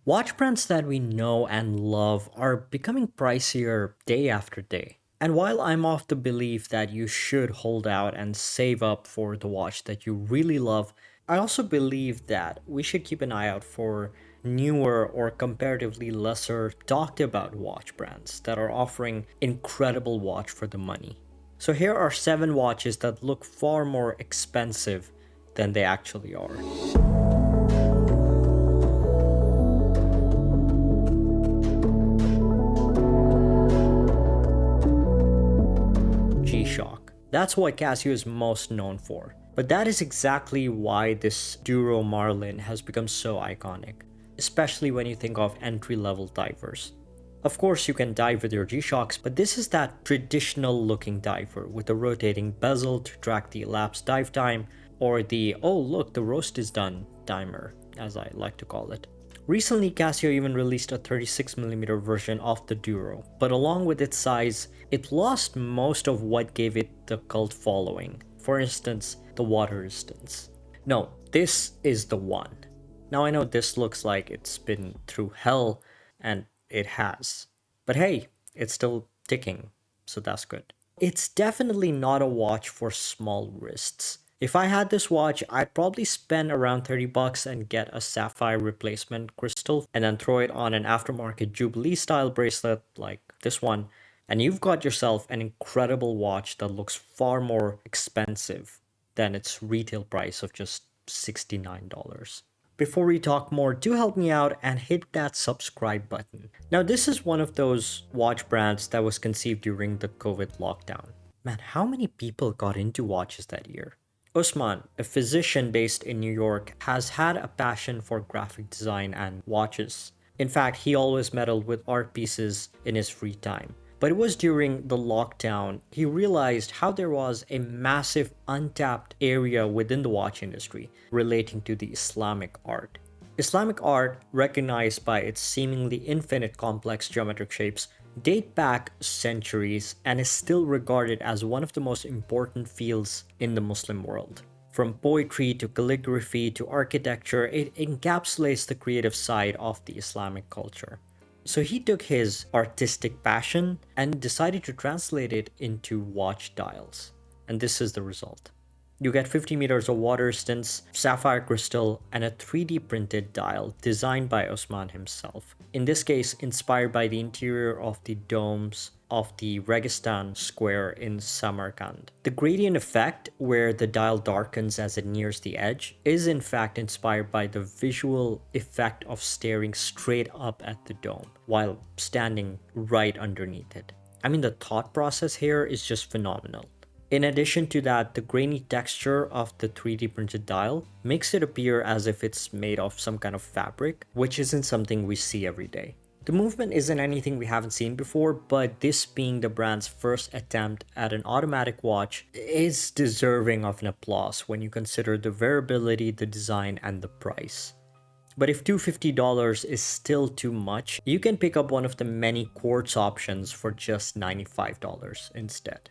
Watch brands that we know and love are becoming pricier day after day. And while I'm of the belief that you should hold out and save up for the watch that you really love, I also believe that we should keep an eye out for newer or comparatively lesser talked about watch brands that are offering incredible watch for the money. So here are 7 watches that look far more expensive than they actually are. G-Shock. That's what Casio is most known for. But that is exactly why this Duro Marlin has become so iconic, especially when you think of entry-level divers. Of course, you can dive with your G-Shocks, but this is that traditional looking diver with a rotating bezel to track the elapsed dive time, or the "oh look, the roast is done" timer, as I like to call it. Recently, Casio even released a 36mm version of the Duro, but along with its size, it lost most of what gave it the cult following. For instance, the water resistance. No, this is the one. Now I know this looks like it's been through hell, and it has. But hey, it's still ticking, so that's good. It's definitely not a watch for small wrists. If I had this watch, I'd probably spend around 30 bucks and get a sapphire replacement crystal and then throw it on an aftermarket Jubilee style bracelet like this one, and you've got yourself an incredible watch that looks far more expensive than its retail price of just $69. Before we talk more, do help me out and hit that subscribe button. Now, this is one of those watch brands that was conceived during the COVID lockdown. Man, how many people got into watches that year? Usman, a physician based in New York, has had a passion for graphic design and watches. In fact, he always meddled with art pieces in his free time. But it was during the lockdown he realized how there was a massive untapped area within the watch industry relating to the Islamic art. Islamic art, recognized by its seemingly infinite complex geometric shapes, date back centuries and is still regarded as one of the most important fields in the Muslim world. From poetry to calligraphy to architecture, it encapsulates the creative side of the Islamic culture. So he took his artistic passion and decided to translate it into watch dials. And this is the result. You get 50 meters of water resistance, sapphire crystal, and a 3D printed dial designed by Osman himself. In this case, inspired by the interior of the domes of the Registan Square in Samarkand. The gradient effect, where the dial darkens as it nears the edge, is in fact inspired by the visual effect of staring straight up at the dome while standing right underneath it. I mean, the thought process here is just phenomenal. In addition to that, the grainy texture of the 3D printed dial makes it appear as if it's made of some kind of fabric, which isn't something we see every day. The movement isn't anything we haven't seen before, but this being the brand's first attempt at an automatic watch is deserving of an applause when you consider the variability, the design, and the price. But if $250 is still too much, you can pick up one of the many quartz options for just $95 instead.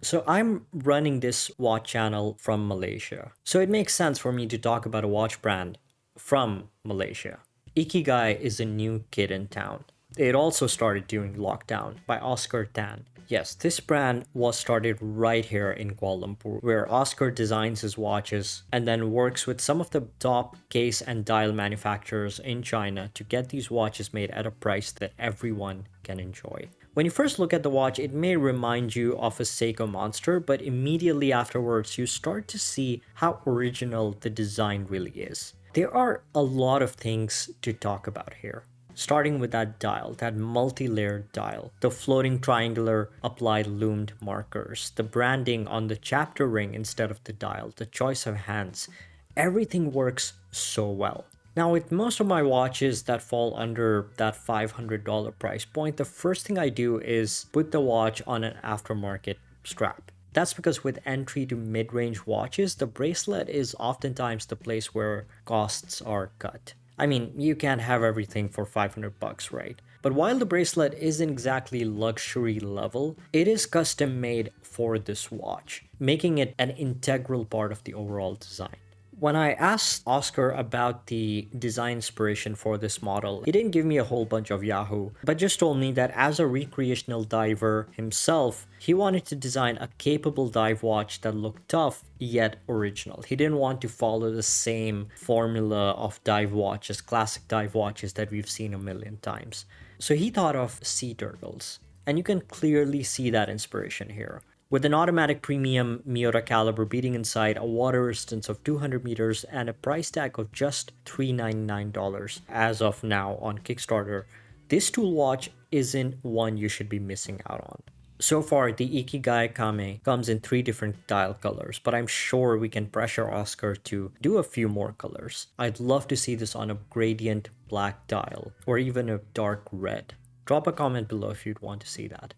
So I'm running this watch channel from Malaysia. So it makes sense for me to talk about a watch brand from Malaysia. Ikigai is a new kid in town. It also started during lockdown by Oscar Tan. Yes, this brand was started right here in Kuala Lumpur, where Oscar designs his watches and then works with some of the top case and dial manufacturers in China to get these watches made at a price that everyone can enjoy. When you first look at the watch, it may remind you of a Seiko Monster, but immediately afterwards, you start to see how original the design really is. There are a lot of things to talk about here. Starting with that dial, that multi-layered dial, the floating triangular applied loomed markers, the branding on the chapter ring instead of the dial, the choice of hands, everything works so well. Now, with most of my watches that fall under that $500 price point, the first thing I do is put the watch on an aftermarket strap. That's because with entry to mid-range watches, the bracelet is oftentimes the place where costs are cut. I mean, you can't have everything for 500 bucks, right? But while the bracelet isn't exactly luxury level, it is custom made for this watch, making it an integral part of the overall design. When I asked Oscar about the design inspiration for this model, he didn't give me a whole bunch of Yahoo, but just told me that as a recreational diver himself, he wanted to design a capable dive watch that looked tough yet original. He didn't want to follow the same formula of dive watches, classic dive watches that we've seen a million times. So he thought of sea turtles, and you can clearly see that inspiration here. With an automatic premium Miura caliber beating inside, a water resistance of 200 meters, and a price tag of just $399 as of now on Kickstarter, this tool watch isn't one you should be missing out on. So far, the Ikigai Kame comes in 3 different dial colors, but I'm sure we can pressure Oscar to do a few more colors. I'd love to see this on a gradient black dial, or even a dark red. Drop a comment below if you'd want to see that.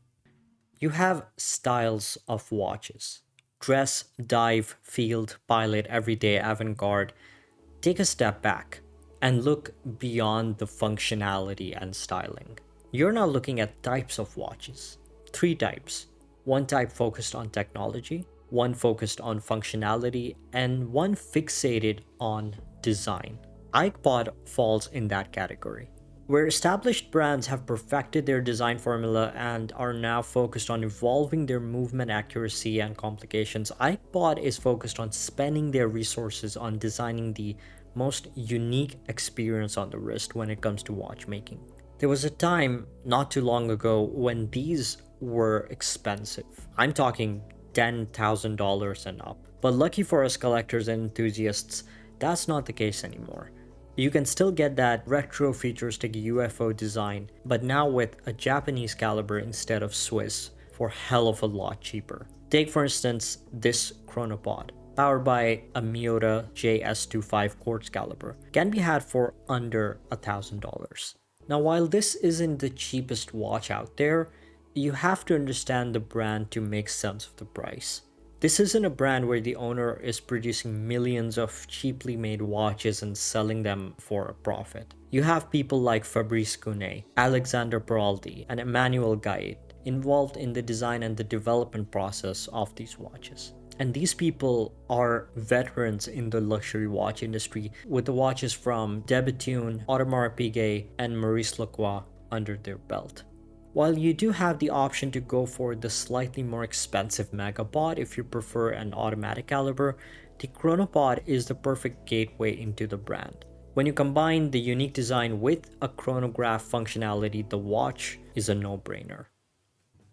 You have styles of watches: dress, dive, field, pilot, everyday, avant-garde. Take a step back and look beyond the functionality and styling. You're now looking at types of watches. 3 types. One type focused on technology, one focused on functionality, and one fixated on design. Ikepod falls in that category, where established brands have perfected their design formula and are now focused on evolving their movement accuracy and complications. Ikepod is focused on spending their resources on designing the most unique experience on the wrist when it comes to watchmaking. There was a time not too long ago when these were expensive. I'm talking $10,000 and up. But lucky for us collectors and enthusiasts, that's not the case anymore. You can still get that retro futuristic UFO design, but now with a Japanese caliber instead of Swiss, for hell of a lot cheaper. Take for instance this Chronopod, powered by a Miura JS25 quartz caliber, can be had for under $1,000. Now while this isn't the cheapest watch out there, you have to understand the brand to make sense of the price. This isn't a brand where the owner is producing millions of cheaply made watches and selling them for a profit. You have people like Fabrice Cunet, Alexander Peraldi, and Emmanuel Gait involved in the design and the development process of these watches. And these people are veterans in the luxury watch industry, with the watches from De Bethune, Audemars Piguet, and Maurice Lacroix under their belt. While you do have the option to go for the slightly more expensive Megapod if you prefer an automatic caliber, the Chronopod is the perfect gateway into the brand. When you combine the unique design with a chronograph functionality, the watch is a no-brainer.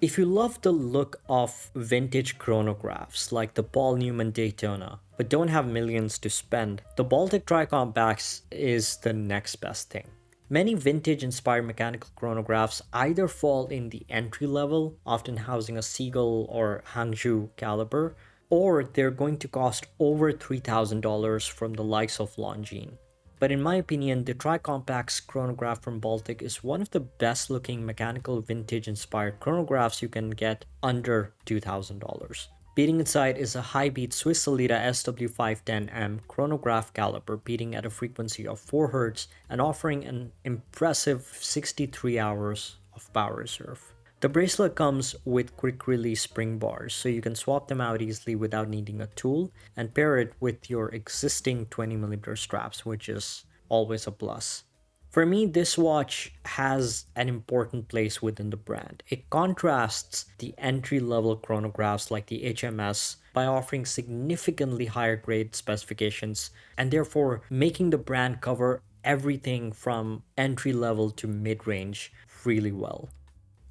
If you love the look of vintage chronographs like the Paul Newman Daytona, but don't have millions to spend, the Baltic Tricompax is the next best thing. Many vintage-inspired mechanical chronographs either fall in the entry level, often housing a Seagull or Hangzhou caliber, or they're going to cost over $3,000 from the likes of Longines. But in my opinion, the Tricompax chronograph from Baltic is one of the best looking mechanical vintage-inspired chronographs you can get under $2,000. Beating inside is a high-beat Swiss Solita SW510M chronograph caliber, beating at a frequency of 4 Hz and offering an impressive 63 hours of power reserve. The bracelet comes with quick-release spring bars, so you can swap them out easily without needing a tool, and pair it with your existing 20mm straps, which is always a plus. For me, this watch has an important place within the brand. It contrasts the entry-level chronographs like the HMS by offering significantly higher grade specifications and therefore making the brand cover everything from entry-level to mid-range really well.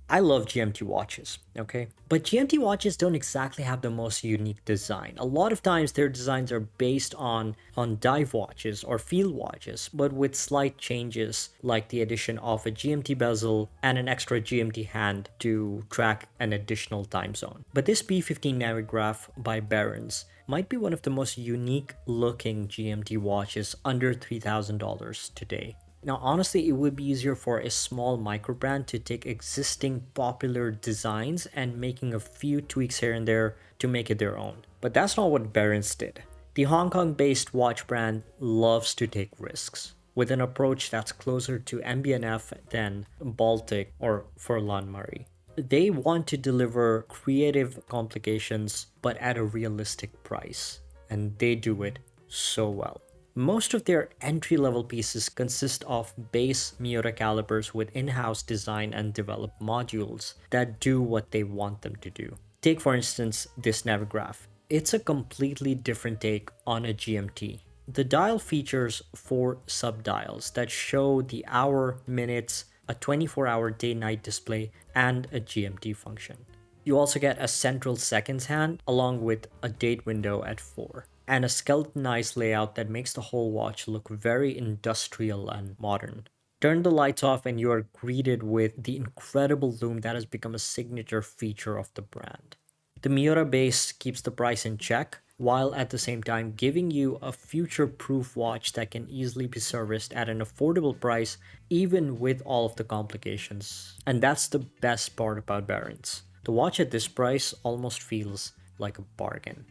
I love GMT watches, okay? But GMT watches don't exactly have the most unique design. A lot of times their designs are based on dive watches or field watches, but with slight changes like the addition of a GMT bezel and an extra GMT hand to track an additional time zone. But this B15 Navigraph by Behrens might be one of the most unique looking GMT watches under $3,000 today. Now, honestly, it would be easier for a small micro brand to take existing popular designs and making a few tweaks here and there to make it their own. But that's not what Behrens did. The Hong Kong-based watch brand loves to take risks, with an approach that's closer to MB&F than Baltic or Furlan Murray. They want to deliver creative complications, but at a realistic price. And they do it so well. Most of their entry-level pieces consist of base Miura calibers with in-house design and developed modules that do what they want them to do. Take for instance this Navigraph. It's a completely different take on a GMT. The dial features 4 sub-dials that show the hour, minutes, a 24-hour day-night display, and a GMT function. You also get a central seconds hand along with a date window at 4 and a skeletonized layout that makes the whole watch look very industrial and modern. Turn the lights off and you are greeted with the incredible lume that has become a signature feature of the brand. The Miura base keeps the price in check, while at the same time giving you a future-proof watch that can easily be serviced at an affordable price even with all of the complications. And that's the best part about Behrens. The watch at this price almost feels like a bargain.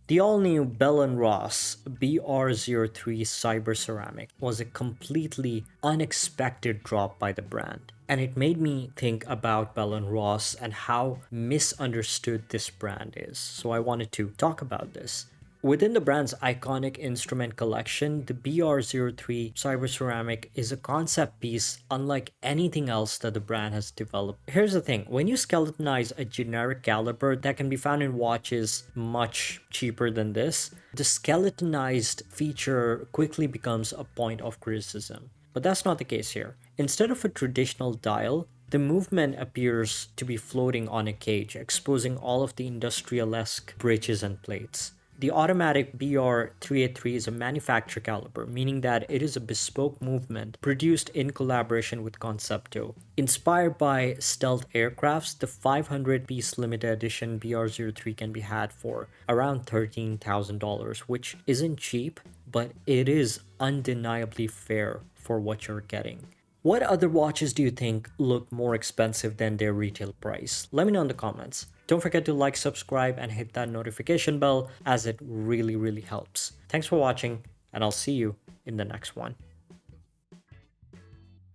The all-new Bell & Ross BR03 Cyber Ceramic was a completely unexpected drop by the brand, and it made me think about Bell & Ross and how misunderstood this brand is, so I wanted to talk about this. Within the brand's iconic instrument collection, the BR03 Cyber Ceramic is a concept piece unlike anything else that the brand has developed. Here's the thing, when you skeletonize a generic caliber that can be found in watches much cheaper than this, the skeletonized feature quickly becomes a point of criticism. But that's not the case here. Instead of a traditional dial, the movement appears to be floating on a cage, exposing all of the industrial-esque bridges and plates. The automatic BR383 is a manufacturer caliber, meaning that it is a bespoke movement produced in collaboration with Concepto. Inspired by stealth aircrafts, the 500-piece limited edition BR03 can be had for around $13,000, which isn't cheap, but it is undeniably fair for what you're getting. What other watches do you think look more expensive than their retail price? Let me know in the comments. Don't forget to like, subscribe, and hit that notification bell as it really helps. Thanks for watching, and I'll see you in the next one.